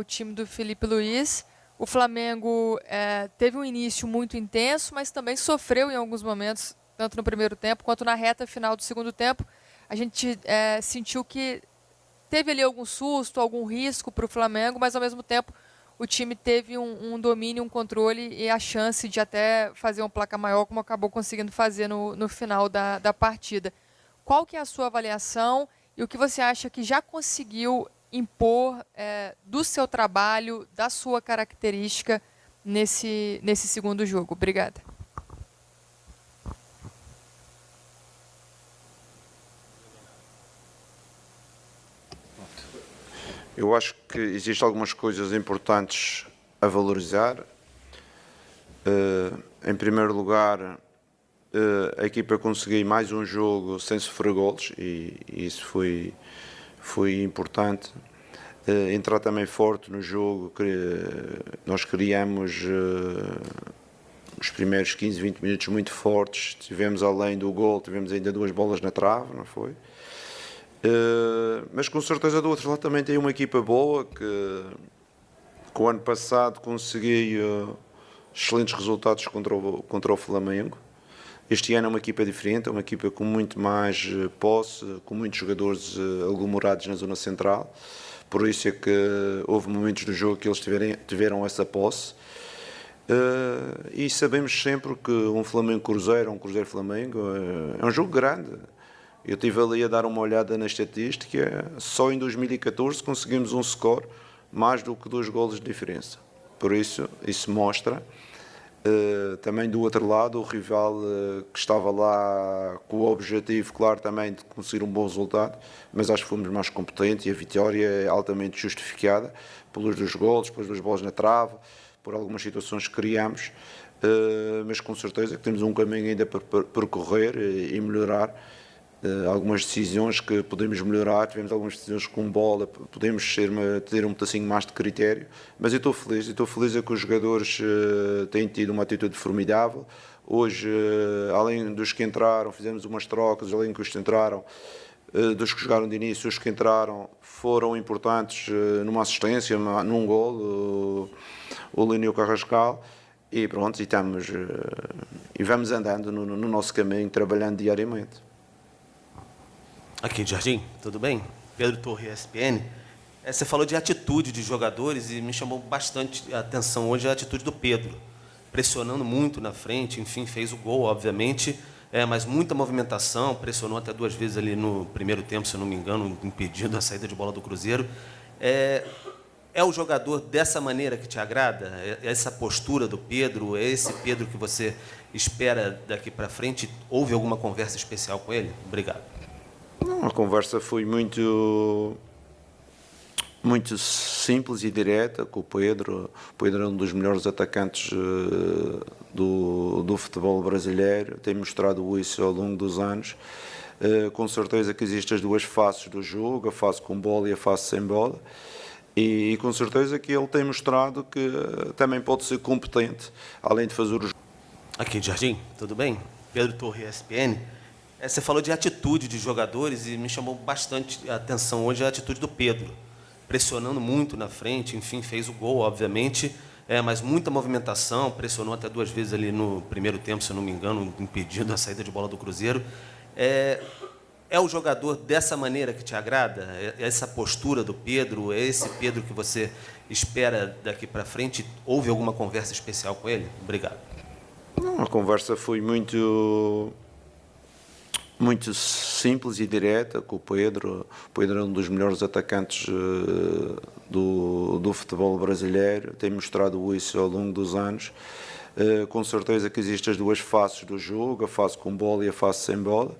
O time do Felipe Luiz. O Flamengo teve um início muito intenso, mas também sofreu em alguns momentos, tanto no primeiro tempo quanto na reta final do segundo tempo. A gente sentiu que teve ali algum susto, algum risco para o Flamengo, mas ao mesmo tempo o time teve um domínio, um controle e a chance de até fazer um placar maior, como acabou conseguindo fazer no final da partida. Qual que é a sua avaliação e o que você acha que já conseguiu impor do seu trabalho, da sua característica nesse segundo jogo? Obrigada. Eu acho que existem algumas coisas importantes a valorizar. Em primeiro lugar, a equipa conseguiu mais um jogo sem sofrer golos e isso foi importante. Entrar também forte no jogo, nós criamos os primeiros 15, 20 minutos muito fortes, tivemos além do gol, tivemos ainda 2 bolas na trave, não foi? Mas com certeza do outro lado também tem uma equipa boa que o ano passado conseguiu excelentes resultados contra o Flamengo. Este ano é uma equipa diferente, é uma equipa com muito mais posse, com muitos jogadores aglomerados na zona central. Por isso é que houve momentos do jogo que eles tiveram essa posse. E sabemos sempre que um Flamengo-Cruzeiro, um Cruzeiro-Flamengo, é um jogo grande. Eu estive ali a dar uma olhada na estatística, só em 2014 conseguimos um score mais do que 2 golos de diferença. Por isso mostra. Também do outro lado, o rival que estava lá com o objetivo, claro, também de conseguir um bom resultado, mas acho que fomos mais competentes e a vitória é altamente justificada pelos 2 golos, pelas 2 bolas na trave, por algumas situações que criamos, mas com certeza que temos um caminho ainda para percorrer e melhorar. Algumas decisões que podemos melhorar, tivemos algumas decisões com bola, podemos ter um pedacinho mais de critério, mas eu estou feliz é que os jogadores têm tido uma atitude formidável. Hoje, além dos que entraram, fizemos umas trocas, além dos que entraram, dos que jogaram de início, os que entraram foram importantes numa assistência, num gol, o Lénio Carrascal, e pronto, e vamos andando no nosso caminho, trabalhando diariamente. Aqui, Jardim, tudo bem? Pedro Torre, ESPN. Você falou de atitude de jogadores e me chamou bastante a atenção hoje a atitude do Pedro, pressionando muito na frente, enfim, fez o gol, obviamente, mas muita movimentação, pressionou até 2 vezes ali no primeiro tempo, se eu não me engano, impedindo a saída de bola do Cruzeiro. É o jogador dessa maneira que te agrada? Essa postura do Pedro? É esse Pedro que você espera daqui para frente? Houve alguma conversa especial com ele? Obrigado. Não, a conversa foi muito simples e direta com o Pedro. O Pedro é um dos melhores atacantes do futebol brasileiro, tem mostrado isso ao longo dos anos. Com certeza que existem as 2 faces do jogo, a face com bola e a face sem bola. E com certeza que ele tem mostrado que também pode ser competente, além de fazer os... Aqui, Jardim, tudo bem? Pedro Torre, ESPN. Você falou de atitude de jogadores e me chamou bastante a atenção hoje a atitude do Pedro, pressionando muito na frente, enfim, fez o gol, obviamente, mas muita movimentação, pressionou até 2 vezes ali no primeiro tempo, se eu não me engano, impedindo a saída de bola do Cruzeiro. É o jogador dessa maneira que te agrada? Essa postura do Pedro? É esse Pedro que você espera daqui para frente? Houve alguma conversa especial com ele? Obrigado. Não, a conversa foi muito simples e direta com o Pedro. O Pedro é um dos melhores atacantes do futebol brasileiro, tem mostrado isso ao longo dos anos. Com certeza que existem as 2 faces do jogo, a face com bola e a face sem bola.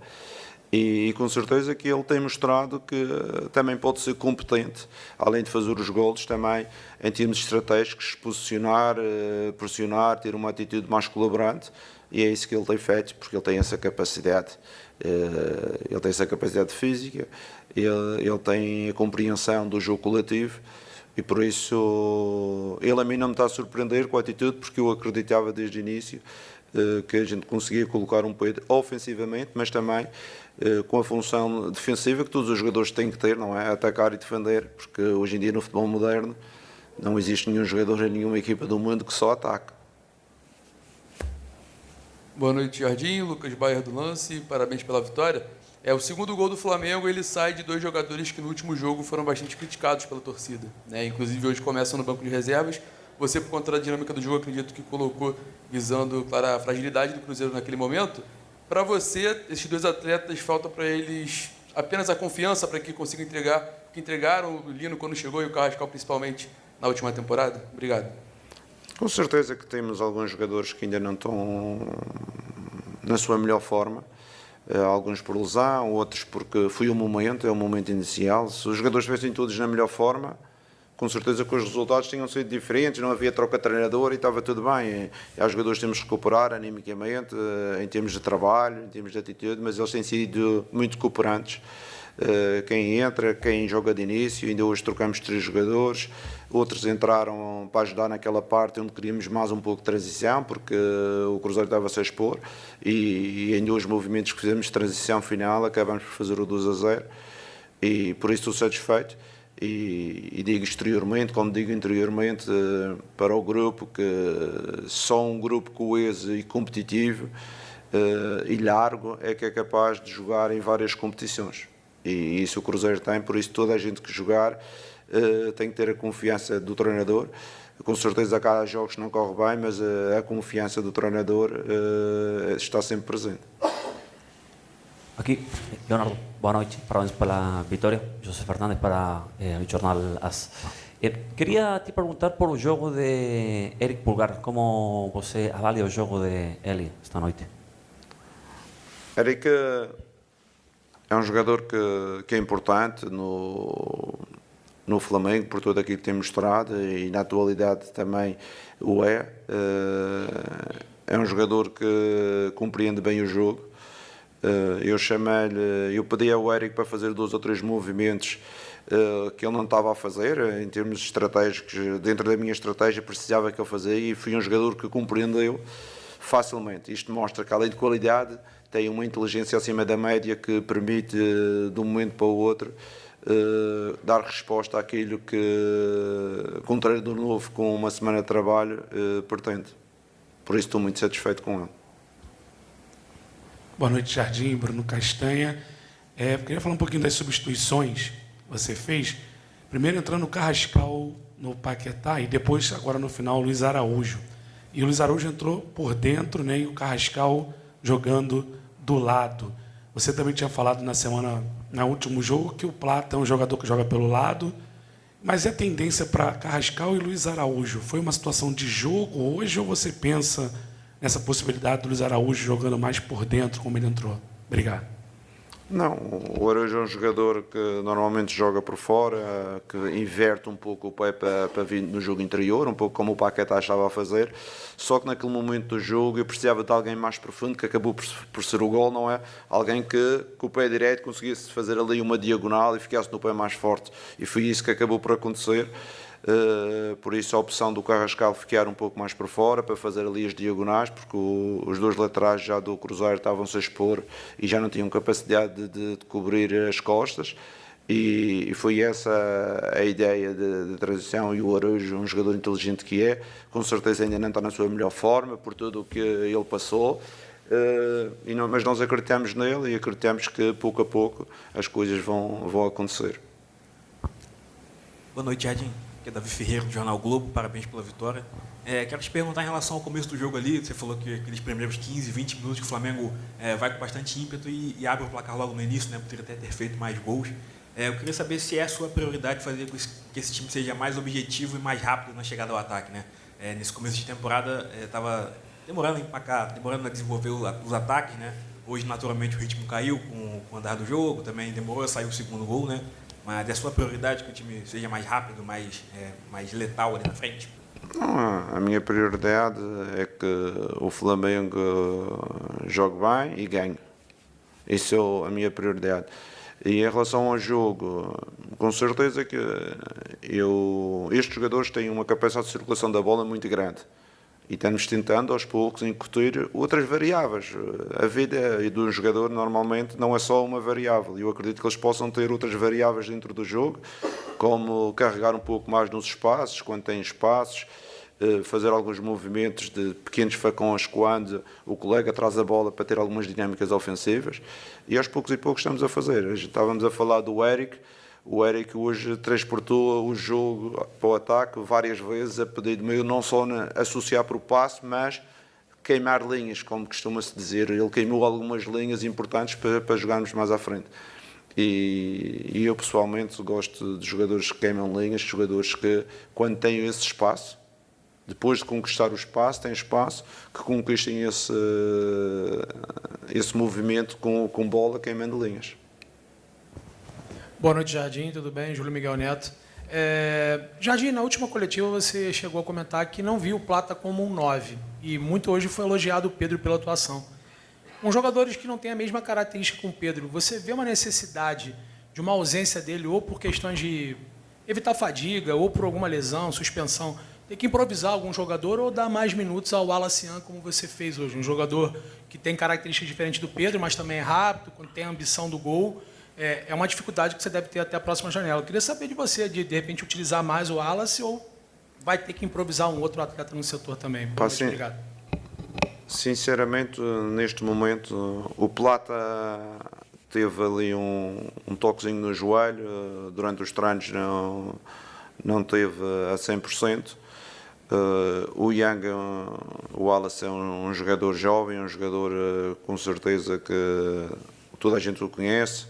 E com certeza que ele tem mostrado que também pode ser competente, além de fazer os golos, também em termos estratégicos, posicionar, pressionar, ter uma atitude mais colaborante, e é isso que ele tem feito, porque ele tem essa capacidade. Ele tem essa capacidade física, ele tem a compreensão do jogo coletivo, e por isso ele a mim não me está a surpreender com a atitude, porque eu acreditava desde o início que a gente conseguia colocar um Pedro ofensivamente, mas também com a função defensiva que todos os jogadores têm que ter, não é? Atacar e defender, porque hoje em dia no futebol moderno Não existe nenhum jogador em nenhuma equipa do mundo que só ataque. Boa noite, Jardim. Lucas Bayer do Lance, parabéns pela vitória. O segundo gol do Flamengo, ele sai de 2 jogadores que no último jogo foram bastante criticados pela torcida, né? Inclusive hoje começam no banco de reservas. Você, por conta da dinâmica do jogo, acredito que colocou visando para a fragilidade do Cruzeiro naquele momento. Para você, esses 2 atletas, falta para eles apenas a confiança para que consigam entregar, que entregaram o Lino quando chegou e o Carrascal principalmente na última temporada? Obrigado. Com certeza que temos alguns jogadores que ainda não estão na sua melhor forma. Alguns por lesão, outros porque foi o momento, é o momento inicial. Se os jogadores estivessem todos na melhor forma, com certeza que os resultados tinham sido diferentes, não havia troca de treinador e estava tudo bem. E aos jogadores temos que recuperar animicamente, em termos de trabalho, em termos de atitude, mas eles têm sido muito cooperantes. Quem entra, quem joga de início, ainda hoje trocamos 3 jogadores, outros entraram para ajudar naquela parte onde queríamos mais um pouco de transição, porque o Cruzeiro estava-se a expor, e em 2 movimentos que fizemos de transição final acabamos por fazer o 2-0, e por isso estou satisfeito. E digo exteriormente, como digo interiormente, para o grupo, que só um grupo coeso e competitivo e largo é que é capaz de jogar em várias competições. E isso o Cruzeiro tem, por isso toda a gente que jogar tem que ter a confiança do treinador. Com certeza que há jogos que não correm bem, mas a confiança do treinador está sempre presente. Aqui, Leonardo, boa noite, parabéns pela vitória. José Fernandes para o jornal AS. Queria te perguntar por o jogo de Eric Pulgar, como você avalia o jogo de ele esta noite? Eric é um jogador que é importante no Flamengo, por tudo aquilo que tem mostrado, e na atualidade também o é. É um jogador que compreende bem o jogo. Eu pedi ao Eric para fazer 2 ou 3 movimentos que ele não estava a fazer, em termos estratégicos, dentro da minha estratégia precisava que ele fazia, e fui um jogador que compreendeu facilmente. Isto mostra que, além de qualidade, tem uma inteligência acima da média que permite, de um momento para o outro, dar resposta àquilo que um treinador novo com uma semana de trabalho pretende. Por isso estou muito satisfeito com ele. Boa noite, Jardim, Bruno Castanha. Queria falar um pouquinho das substituições que você fez. Primeiro entrando o Carrascal no Paquetá e depois, agora no final, o Luiz Araújo. E o Luiz Araújo entrou por dentro, né, e o Carrascal jogando do lado. Você também tinha falado no último jogo, que o Plata é um jogador que joga pelo lado, mas é tendência para Carrascal e Luiz Araújo. Foi uma situação de jogo hoje ou você pensa nessa possibilidade do Luiz Araújo jogando mais por dentro, como ele entrou? Obrigado. Não, o Araújo é um jogador que normalmente joga por fora, que inverte um pouco o pé para vir no jogo interior, um pouco como o Paquetá estava a fazer, só que naquele momento do jogo eu precisava de alguém mais profundo, que acabou por ser o gol, não é? Alguém que com o pé direito conseguisse fazer ali uma diagonal e ficasse no pé mais forte, e foi isso que acabou por acontecer. Por isso a opção do Carrascal ficar um pouco mais por fora para fazer ali as diagonais, porque os 2 laterais já do Cruzeiro estavam-se a expor e já não tinham capacidade de cobrir as costas, e foi essa a ideia de transição. E o Araújo, um jogador inteligente que é, com certeza ainda não está na sua melhor forma por tudo o que ele passou, mas nós acreditamos nele e acreditamos que pouco a pouco as coisas vão acontecer. Boa noite, Jardim. Aqui é Davi Ferreira, do Jornal Globo, parabéns pela vitória. Quero te perguntar em relação ao começo do jogo ali, você falou que aqueles primeiros 15, 20 minutos que o Flamengo vai com bastante ímpeto e abre o placar logo no início, né, poderia até ter feito mais gols. Eu queria saber se é a sua prioridade fazer com que esse time seja mais objetivo e mais rápido na chegada ao ataque, né? Nesse começo de temporada estava demorando a empacar, demorando a desenvolver os ataques, né? Hoje, naturalmente, o ritmo caiu com o andar do jogo, também demorou a sair o segundo gol, né? Mas é a sua prioridade que o time seja mais rápido, mais letal ali na frente? Não, a minha prioridade é que o Flamengo jogue bem e ganhe. Isso é a minha prioridade. E em relação ao jogo, com certeza que estes jogadores têm uma capacidade de circulação da bola muito grande. E estamos tentando, aos poucos, incutir outras variáveis. A vida de um jogador, normalmente, não é só uma variável. Eu acredito que eles possam ter outras variáveis dentro do jogo como carregar um pouco mais nos espaços, quando tem espaços, fazer alguns movimentos de pequenos facões quando o colega traz a bola para ter algumas dinâmicas ofensivas, e aos poucos e poucos estamos a fazer. Estávamos a falar do Eric. O Eric hoje transportou o jogo para o ataque várias vezes a pedido meu, não só associar para o passe, mas queimar linhas, como costuma-se dizer. Ele queimou algumas linhas importantes para jogarmos mais à frente. E eu pessoalmente gosto de jogadores que queimam linhas, jogadores que, quando têm esse espaço, depois de conquistar o espaço, têm espaço, que conquistem esse movimento com bola queimando linhas. Boa noite, Jardim, tudo bem? Júlio Miguel Neto. Jardim, na última coletiva você chegou a comentar que não viu o Plata como um 9, e muito hoje foi elogiado o Pedro pela atuação. Com jogadores que não têm a mesma característica com o Pedro, você vê uma necessidade de uma ausência dele, ou por questões de evitar fadiga, ou por alguma lesão, suspensão, ter que improvisar algum jogador ou dar mais minutos ao Wallace, como você fez hoje? Um jogador que tem características diferentes do Pedro, mas também é rápido, tem a ambição do gol. É uma dificuldade que você deve ter até a próxima janela. Eu queria saber de você, de repente, utilizar mais o Wallace ou vai ter que improvisar um outro atleta no setor também? Muito obrigado. Sinceramente, neste momento, o Plata teve ali um toquezinho no joelho, durante os treinos não teve a 100%. O Young, o Wallace é um jogador jovem, um jogador com certeza que toda a gente o conhece.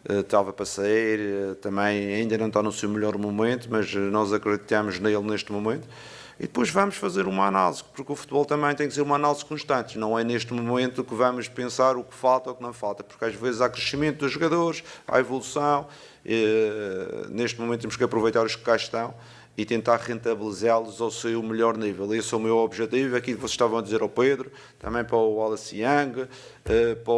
Estava para sair, também ainda não está no seu melhor momento, mas nós acreditamos nele neste momento. E depois vamos fazer uma análise, porque o futebol também tem que ser uma análise constante. Não é neste momento que vamos pensar o que falta ou o que não falta, porque às vezes há crescimento dos jogadores, há evolução. Neste momento temos que aproveitar os que cá estão e tentar rentabilizá-los ao seu melhor nível. Esse é o meu objetivo, aquilo que vocês estavam a dizer ao Pedro, também para o Wallace Young, para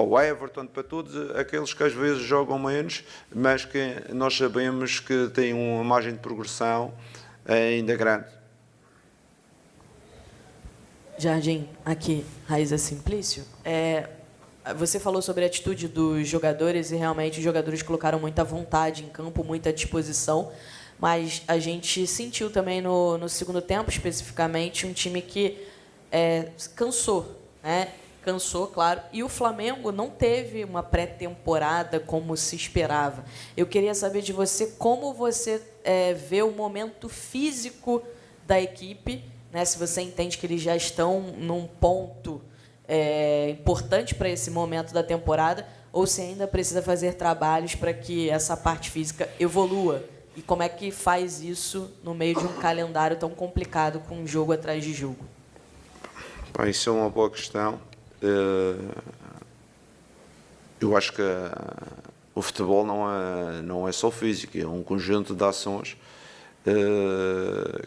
o Everton, para todos aqueles que às vezes jogam menos, mas que nós sabemos que têm uma margem de progressão ainda grande. Jardim, aqui, Raíza Simplício. Você falou sobre a atitude dos jogadores e realmente os jogadores colocaram muita vontade em campo, muita disposição, mas a gente sentiu também no segundo tempo, especificamente, um time que cansou, né? Cansou, claro, e o Flamengo não teve uma pré-temporada como se esperava. Eu queria saber de você como você vê o momento físico da equipe, né? Se você entende que eles já estão num ponto importante para esse momento da temporada, ou se ainda precisa fazer trabalhos para que essa parte física evolua. E como é que faz isso no meio de um calendário tão complicado, com um jogo atrás de jogo? Isso é uma boa questão. Eu acho que o futebol não é só físico, é um conjunto de ações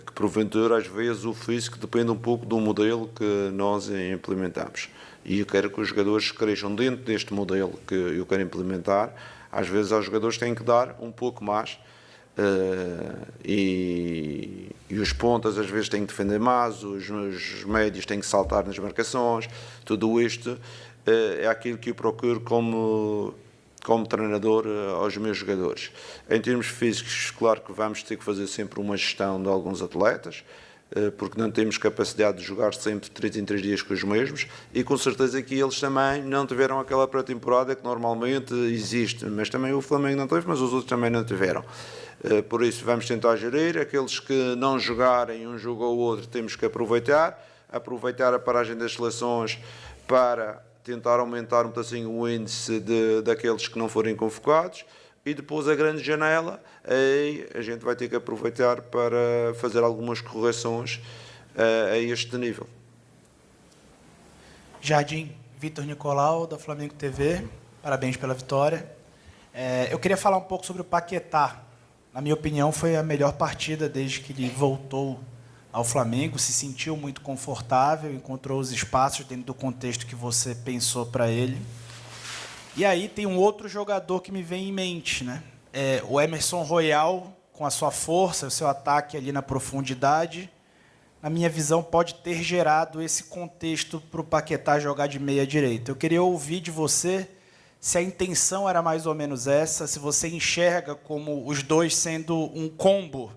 que, porventura, às vezes o físico depende um pouco do modelo que nós implementamos. E eu quero que os jogadores cresçam dentro deste modelo que eu quero implementar. Às vezes, aos jogadores têm que dar um pouco mais. E os pontas às vezes têm que defender mais, os médios têm que saltar nas marcações. Tudo isto é aquilo que eu procuro como treinador aos meus jogadores. Em termos físicos, claro que vamos ter que fazer sempre uma gestão de alguns atletas, porque não temos capacidade de jogar sempre 3 em 3 dias com os mesmos, e com certeza que eles também não tiveram aquela pré-temporada que normalmente existe, mas também o Flamengo não teve, mas os outros também não tiveram. Por isso vamos tentar gerir. Aqueles que não jogarem um jogo ou outro temos que aproveitar a paragem das seleções para tentar aumentar um pedacinho o índice daqueles que não forem convocados, e depois a grande janela, aí a gente vai ter que aproveitar para fazer algumas correções a este nível. Jardim, Vitor Nicolau, da Flamengo TV, parabéns pela vitória. Eu queria falar um pouco sobre o Paquetá. Na minha opinião, foi a melhor partida desde que ele voltou ao Flamengo, se sentiu muito confortável, encontrou os espaços dentro do contexto que você pensou para ele. E aí tem um outro jogador que me vem em mente, né? O Emerson Royal, com a sua força, o seu ataque ali na profundidade, na minha visão, pode ter gerado esse contexto para o Paquetá jogar de meia direita. Eu queria ouvir de você se a intenção era mais ou menos essa, se você enxerga como os dois sendo um combo.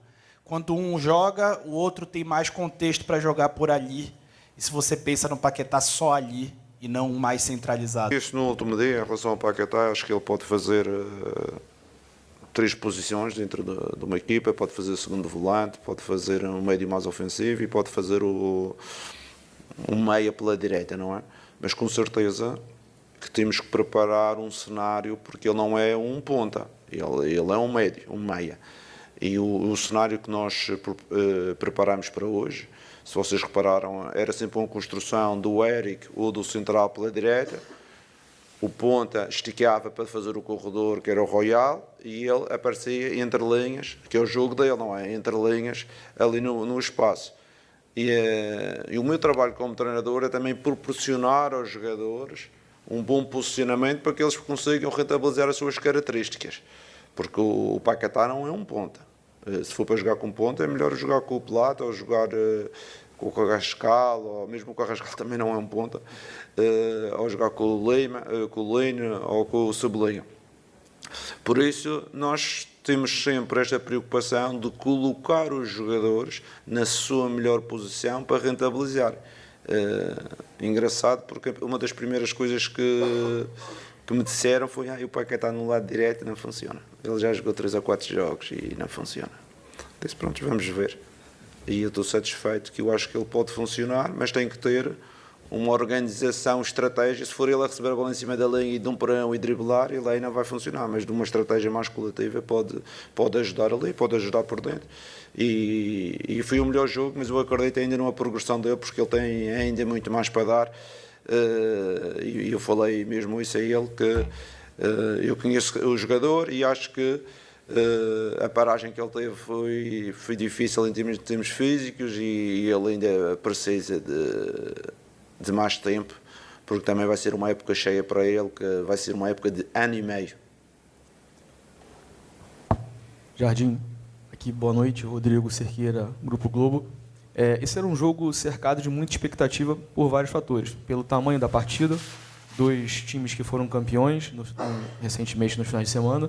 Quando um joga, o outro tem mais contexto para jogar por ali. E se você pensa no Paquetá só ali e não mais centralizado. Isso no último dia, em relação ao Paquetá, acho que ele pode fazer 3 posições dentro de uma equipa, pode fazer segundo volante, pode fazer um médio mais ofensivo e pode fazer um meia pela direita, não é? Mas com certeza que temos que preparar um cenário, porque ele não é um ponta, ele é um médio, um meia. E o cenário que nós preparamos para hoje, se vocês repararam, era sempre uma construção do Eric ou do central pela direita, o ponta esticava para fazer o corredor, que era o Royal, e ele aparecia entre linhas, que é o jogo dele, não é? Entre linhas, ali no espaço. E o meu trabalho como treinador é também proporcionar aos jogadores um bom posicionamento para que eles consigam rentabilizar as suas características. Porque o Paquetá não é um ponta. Se for para jogar com ponta, é melhor jogar com o Plata ou jogar com o Carrascal, ou mesmo o Carrascal também não é um ponta, ou jogar com o Lima, com o Lino ou com o Cebolinha. Por isso, nós temos sempre esta preocupação de colocar os jogadores na sua melhor posição para rentabilizar. Engraçado, porque uma das primeiras coisas que me disseram foi o Paquetá no lado direito não funciona. Ele já jogou 3 ou 4 jogos e não funciona. Disse, pronto, vamos ver. E eu estou satisfeito que eu acho que ele pode funcionar, mas tem que ter uma organização, estratégia. Se for ele a receber a bola em cima da linha e de um para um e driblar, ele aí não vai funcionar, mas de uma estratégia mais coletiva pode ajudar ali, pode ajudar por dentro. E foi o melhor jogo, mas eu acredito ainda numa progressão dele, porque ele tem ainda muito mais para dar. E eu falei mesmo isso a ele, que eu conheço o jogador e acho que a paragem que ele teve foi difícil em termos físicos e ele ainda precisa de mais tempo, porque também vai ser uma época cheia para ele, que vai ser uma época de ano e meio. Jardim, aqui boa noite, Rodrigo Cerqueira, Grupo Globo. Esse era um jogo cercado de muita expectativa por vários fatores. Pelo tamanho da partida, 2 times que foram campeões recentemente nos finais de semana,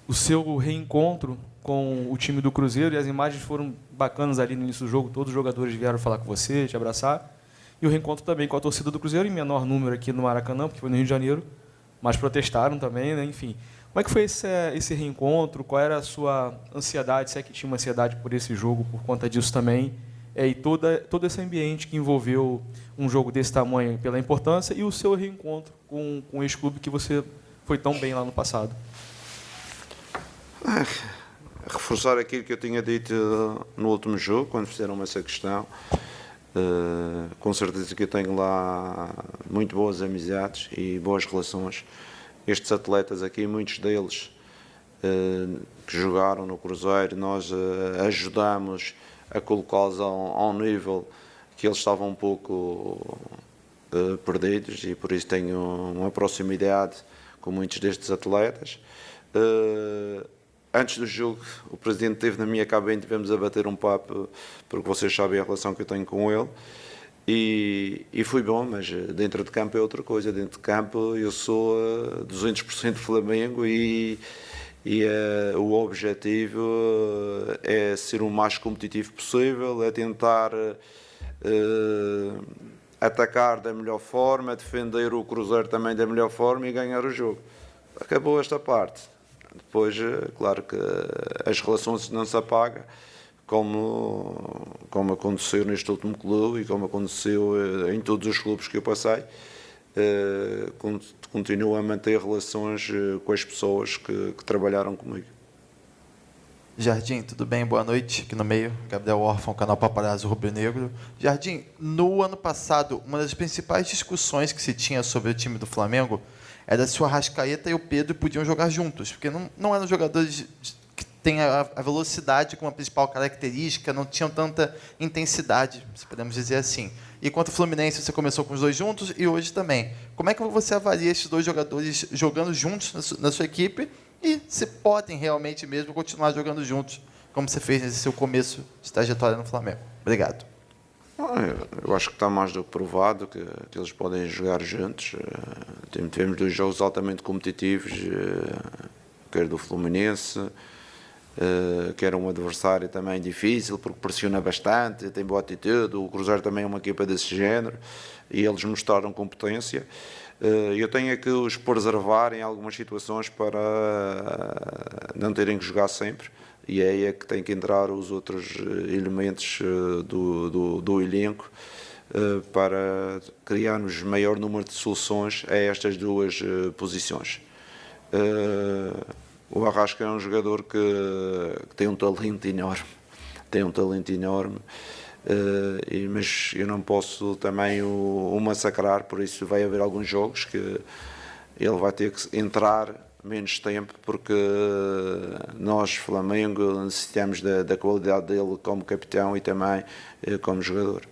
o seu reencontro com o time do Cruzeiro, e as imagens foram bacanas ali no início do jogo, todos os jogadores vieram falar com você, te abraçar, e o reencontro também com a torcida do Cruzeiro, em menor número aqui no Maracanã, porque foi no Rio de Janeiro, mas protestaram também, né? Enfim. Como é que foi esse reencontro? Qual era a sua ansiedade? Se é que tinha uma ansiedade por esse jogo, por conta disso também? E todo esse ambiente que envolveu um jogo desse tamanho pela importância e o seu reencontro com esse clube que você foi tão bem lá no passado. Reforçar aquilo que eu tinha dito no último jogo, quando fizeram essa questão. Com certeza que eu tenho lá muito boas amizades e boas relações. Estes atletas aqui, muitos deles que jogaram no Cruzeiro, nós ajudamos a colocá-los a um nível que eles estavam um pouco perdidos, e por isso tenho uma proximidade com muitos destes atletas. Antes do jogo, o presidente esteve na minha cabine, tivemos a bater um papo, porque vocês sabem a relação que eu tenho com ele, e foi bom, mas dentro de campo é outra coisa. Dentro de campo eu sou 200% Flamengo e o objetivo é ser o mais competitivo possível, é tentar atacar da melhor forma, defender o Cruzeiro também da melhor forma e ganhar o jogo. Acabou esta parte. Depois, claro que as relações não se apagam, como aconteceu neste último clube e como aconteceu em todos os clubes que eu passei. Continuo a manter relações com as pessoas que trabalharam comigo. Jardim, tudo bem? Boa noite. Aqui no meio, Gabriel Órfão, canal Paparazzo Rubro Negro. Jardim, no ano passado, uma das principais discussões que se tinha sobre o time do Flamengo era se o Arrascaeta e o Pedro podiam jogar juntos, porque não eram jogadores que têm a velocidade como a principal característica, não tinham tanta intensidade, se podemos dizer assim. E quanto ao Fluminense, você começou com os dois juntos e hoje também. Como é que você avalia esses dois jogadores jogando juntos na sua equipe e se podem realmente mesmo continuar jogando juntos, como você fez nesse seu começo de trajetória no Flamengo? Obrigado. Eu acho que está mais do que provado que eles podem jogar juntos. Tivemos 2 jogos altamente competitivos, quer do Fluminense, que era um adversário também difícil, porque pressiona bastante, tem boa atitude. O Cruzeiro também é uma equipa desse género, e eles mostraram competência. Eu tenho é que os preservar em algumas situações para não terem que jogar sempre, e aí é que tem que entrar os outros elementos do elenco para criarmos maior número de soluções a estas 2 posições. O Arrasca é um jogador que tem um talento enorme, mas eu não posso também o massacrar, por isso vai haver alguns jogos que ele vai ter que entrar menos tempo, porque nós, Flamengo, necessitamos da qualidade dele como capitão e também como jogador.